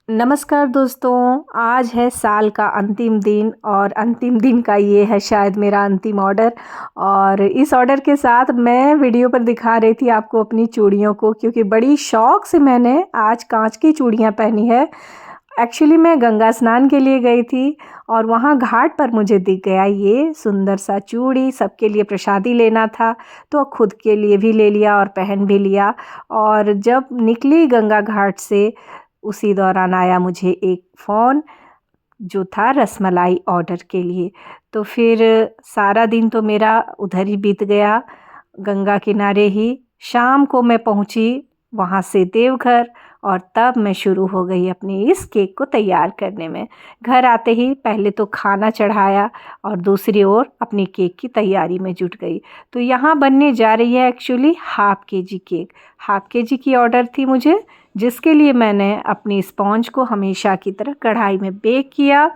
नमस्कार दोस्तों, आज है साल का अंतिम दिन और अंतिम दिन का ये है शायद मेरा अंतिम ऑर्डर। और इस ऑर्डर के साथ मैं वीडियो पर दिखा रही थी आपको अपनी चूड़ियों को, क्योंकि बड़ी शौक़ से मैंने आज कांच की चूड़ियाँ पहनी है। एक्चुअली मैं गंगा स्नान के लिए गई थी और वहाँ घाट पर मुझे दिख गया ये सुंदर सा चूड़ी। सबके लिए प्रसादी लेना था तो खुद के लिए भी ले लिया और पहन भी लिया। और जब निकली गंगा घाट से उसी दौरान आया मुझे एक फ़ोन जो था रसमलाई ऑर्डर के लिए। तो फिर सारा दिन तो मेरा उधर ही बीत गया, गंगा किनारे ही। शाम को मैं पहुंची वहां से देवघर और तब मैं शुरू हो गई अपनी इस केक को तैयार करने में। घर आते ही पहले तो खाना चढ़ाया और दूसरी ओर अपनी केक की तैयारी में जुट गई। तो यहाँ बनने जा रही है actually half KG cake. Half KG की ऑर्डर थी मुझे, जिसके लिए मैंने अपनी स्पॉन्ज को हमेशा की तरह कढ़ाई में बेक किया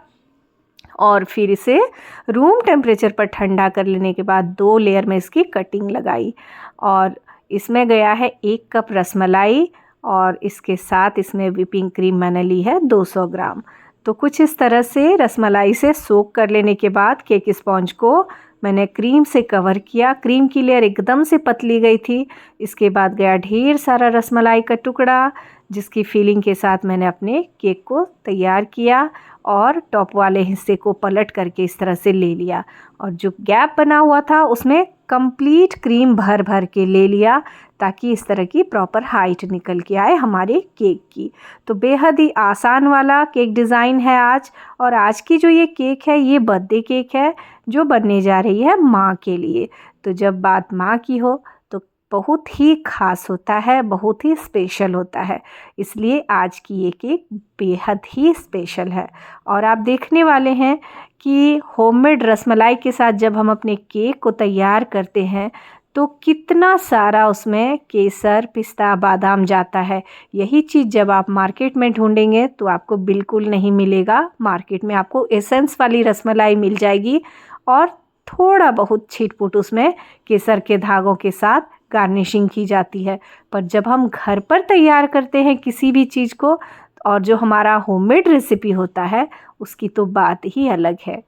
और फिर इसे रूम टेम्परेचर पर ठंडा कर लेने के बाद 2 लेयर में इसकी कटिंग लगाई। और इसमें गया है 1 कप रसमलाई और इसके साथ इसमें व्हिपिंग क्रीम मैंने ली है 200 ग्राम। तो कुछ इस तरह से रसमलाई से सोक कर लेने के बाद केक स्पॉन्ज को मैंने क्रीम से कवर किया। क्रीम की लेयर एकदम से पतली गई थी। इसके बाद गया ढेर सारा रसमलाई का टुकड़ा, जिसकी फीलिंग के साथ मैंने अपने केक को तैयार किया और टॉप वाले हिस्से को पलट करके इस तरह से ले लिया। और जो गैप बना हुआ था उसमें कंप्लीट क्रीम भर भर के ले लिया, ताकि इस तरह की प्रॉपर हाइट निकल के आए हमारे केक की। तो बेहद ही आसान वाला केक डिज़ाइन है आज। और आज की जो ये केक है ये बर्थडे केक है जो बनने जा रही है माँ के लिए। तो जब बात माँ की हो तो बहुत ही ख़ास होता है, बहुत ही स्पेशल होता है। इसलिए आज की ये केक बेहद ही स्पेशल है। और आप देखने वाले हैं कि होममेड रसमलाई के साथ जब हम अपने केक को तैयार करते हैं तो कितना सारा उसमें केसर, पिस्ता, बादाम जाता है। यही चीज़ जब आप मार्केट में ढूंढेंगे तो आपको बिल्कुल नहीं मिलेगा। मार्केट में आपको एसेंस वाली रसमलाई मिल जाएगी और थोड़ा बहुत छिटपुट उसमें केसर के धागों के साथ गार्निशिंग की जाती है। पर जब हम घर पर तैयार करते हैं किसी भी चीज़ को, और जो हमारा होममेड रेसिपी होता है उसकी तो बात ही अलग है।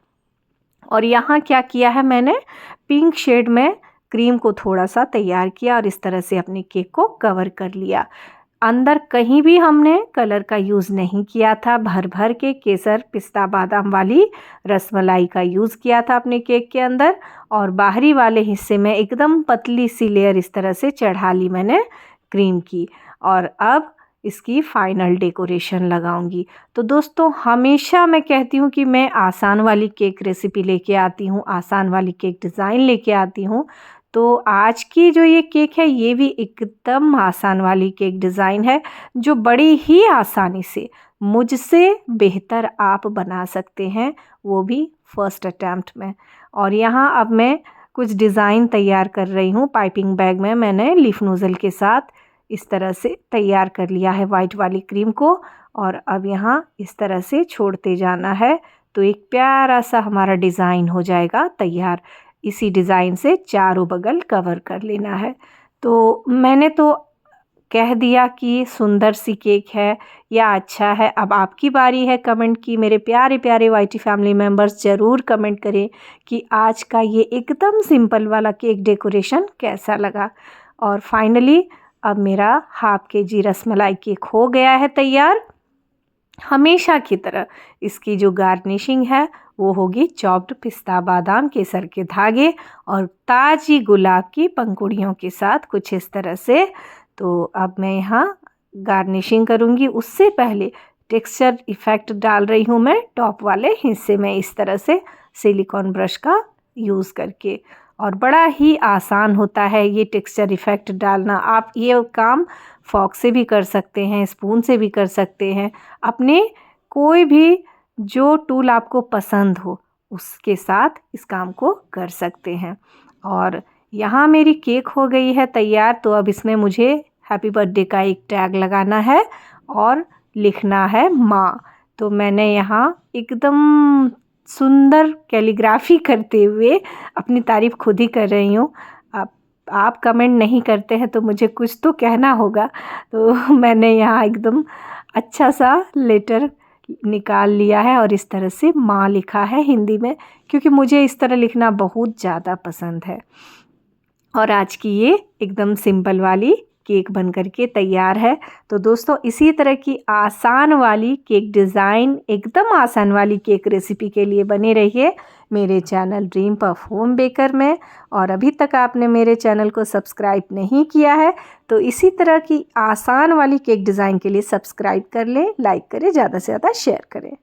और यहाँ क्या किया है मैंने, पिंक शेड में क्रीम को थोड़ा सा तैयार किया और इस तरह से अपने केक को कवर कर लिया। अंदर कहीं भी हमने कलर का यूज़ नहीं किया था। भर भर के केसर, पिस्ता, बादाम वाली रसमलाई का यूज़ किया था अपने केक के अंदर। और बाहरी वाले हिस्से में एकदम पतली सी लेयर इस तरह से चढ़ा ली मैंने क्रीम की। और अब इसकी फाइनल डेकोरेशन लगाऊंगी। तो दोस्तों, हमेशा मैं कहती हूँ कि मैं आसान वाली केक रेसिपी लेके आती हूँ, आसान वाली केक डिज़ाइन लेके आती हूँ। तो आज की जो ये केक है ये भी एकदम आसान वाली केक डिज़ाइन है, जो बड़ी ही आसानी से मुझसे बेहतर आप बना सकते हैं, वो भी फर्स्ट अटैम्प्ट में। और यहाँ अब मैं कुछ डिज़ाइन तैयार कर रही हूँ। पाइपिंग बैग में मैंने लीफ नोज़ल के साथ इस तरह से तैयार कर लिया है वाइट वाली क्रीम को। और अब यहाँ इस तरह से छोड़ते जाना है तो एक प्यारा सा हमारा डिज़ाइन हो जाएगा तैयार। इसी डिज़ाइन से चारों बगल कवर कर लेना है। तो मैंने तो कह दिया कि सुंदर सी केक है या अच्छा है। अब आपकी बारी है कमेंट की। मेरे प्यारे प्यारे वाईटी फैमिली मेम्बर्स ज़रूर कमेंट करें कि आज का ये एकदम सिंपल वाला केक डेकोरेशन कैसा लगा। और फाइनली अब मेरा हाफ केजी रसमलाई केक हो गया है तैयार। हमेशा की तरह इसकी जो गार्निशिंग है वो होगी चॉप्ड पिस्ता, बादाम, केसर के धागे और ताज़ी गुलाब की पंखुड़ियों के साथ कुछ इस तरह से। तो अब मैं यहाँ गार्निशिंग करूँगी। उससे पहले टेक्सचर इफ़ेक्ट डाल रही हूँ मैं टॉप वाले हिस्से में इस तरह से सिलिकॉन ब्रश का यूज़ करके। और बड़ा ही आसान होता है ये टेक्सचर इफ़ेक्ट डालना। आप ये काम फॉक से भी कर सकते हैं, स्पून से भी कर सकते हैं, अपने कोई भी जो टूल आपको पसंद हो उसके साथ इस काम को कर सकते हैं। और यहाँ मेरी केक हो गई है तैयार। तो अब इसमें मुझे हैप्पी बर्थडे का एक टैग लगाना है और लिखना है माँ। तो मैंने यहाँ एकदम सुंदर कैलीग्राफी करते हुए अपनी तारीफ़ खुद ही कर रही हूँ। आप कमेंट नहीं करते हैं तो मुझे कुछ तो कहना होगा। तो मैंने यहाँ एकदम अच्छा सा लेटर निकाल लिया है और इस तरह से माँ लिखा है हिंदी में, क्योंकि मुझे इस तरह लिखना बहुत ज़्यादा पसंद है। और आज की ये एकदम सिंपल वाली केक बन करके तैयार है। तो दोस्तों, इसी तरह की आसान वाली केक डिज़ाइन, एकदम आसान वाली केक रेसिपी के लिए बने रहिए मेरे channel dream puff home baker में। और अभी तक आपने मेरे चैनल को सब्सक्राइब नहीं किया है तो इसी तरह की आसान वाली केक डिज़ाइन के लिए सब्सक्राइब कर लें, लाइक करें, ज़्यादा से ज़्यादा शेयर करें।